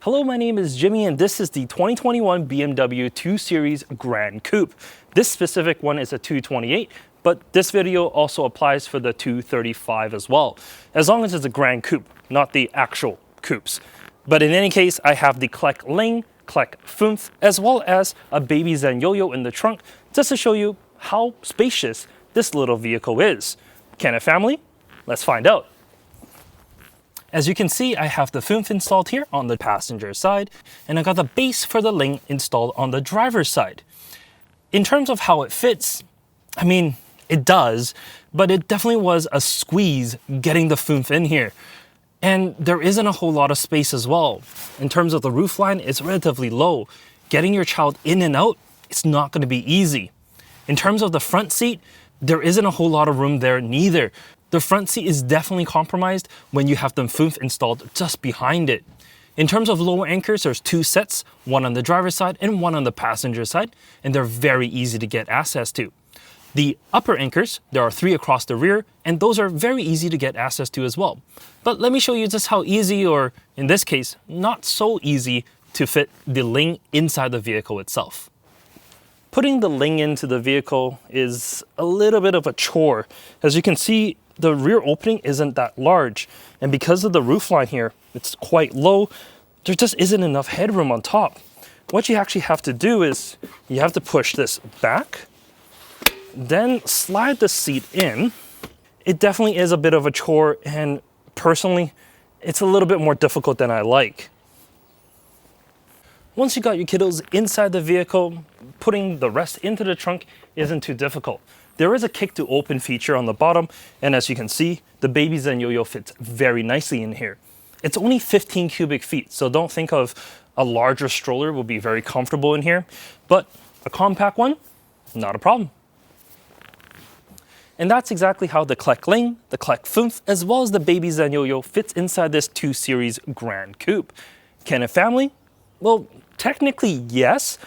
Hello, my name is Jimmy and this is the 2021 BMW 2 Series Gran Coupe. This specific one is a 228, but this video also applies for the 235 as well, as long as it's a Gran Coupe, not the actual coupes. But in any case, I have the Clek Liing, Clek Foonf, as well as a baby Zen yo-yo in the trunk, just to show you how spacious this little vehicle is. Can a family? Let's find out. As you can see, I have the Foonf installed here on the passenger side, and I got the base for the Liing installed on the driver's side. In terms of how it fits, I mean, it does, but it definitely was a squeeze getting the Foonf in here. And there isn't a whole lot of space as well. In terms of the roofline, it's relatively low. Getting your child in and out, it's not going to be easy. In terms of the front seat, there isn't a whole lot of room there neither. The front seat is definitely compromised when you have the Foonf installed just behind it. In terms of lower anchors, there's two sets, one on the driver's side and one on the passenger side, and they're very easy to get access to. The upper anchors, there are three across the rear, and those are very easy to get access to as well. But let me show you just how easy, or in this case, not so easy, to fit the Liing inside the vehicle itself. Putting the Liing into the vehicle is a little bit of a chore. As you can see, the rear opening isn't that large, and because of the roofline here, it's quite low, there just isn't enough headroom on top. What you actually have to do is you have to push this back, then slide the seat in. It definitely is a bit of a chore, and personally, it's a little bit more difficult than I like. Once you got your kiddos inside the vehicle, putting the rest into the trunk isn't too difficult. There is a kick to open feature on the bottom, and as you can see, the baby Zen yo-yo fits very nicely in here. It's only 15 cubic feet, so don't think of a larger stroller will be very comfortable in here, but a compact one, not a problem. And that's exactly how the Clek Liing, the Clek Foonf, as well as the baby Zen yo-yo fits inside this 2 Series Gran Coupe. Can a family? Well, technically yes,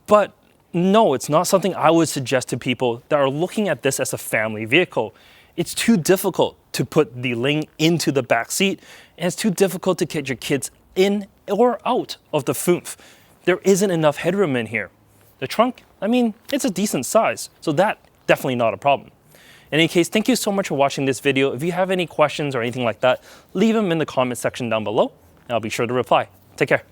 but no, it's not something I would suggest to people that are looking at this as a family vehicle. It's too difficult to put the Liing into the back seat, and it's too difficult to get your kids in or out of the Foonf. There isn't enough headroom in here. The trunk, I mean, it's a decent size, so that definitely not a problem. In any case, thank you so much for watching this video. If you have any questions or anything like that, leave them in the comment section down below, and I'll be sure to reply. Take care.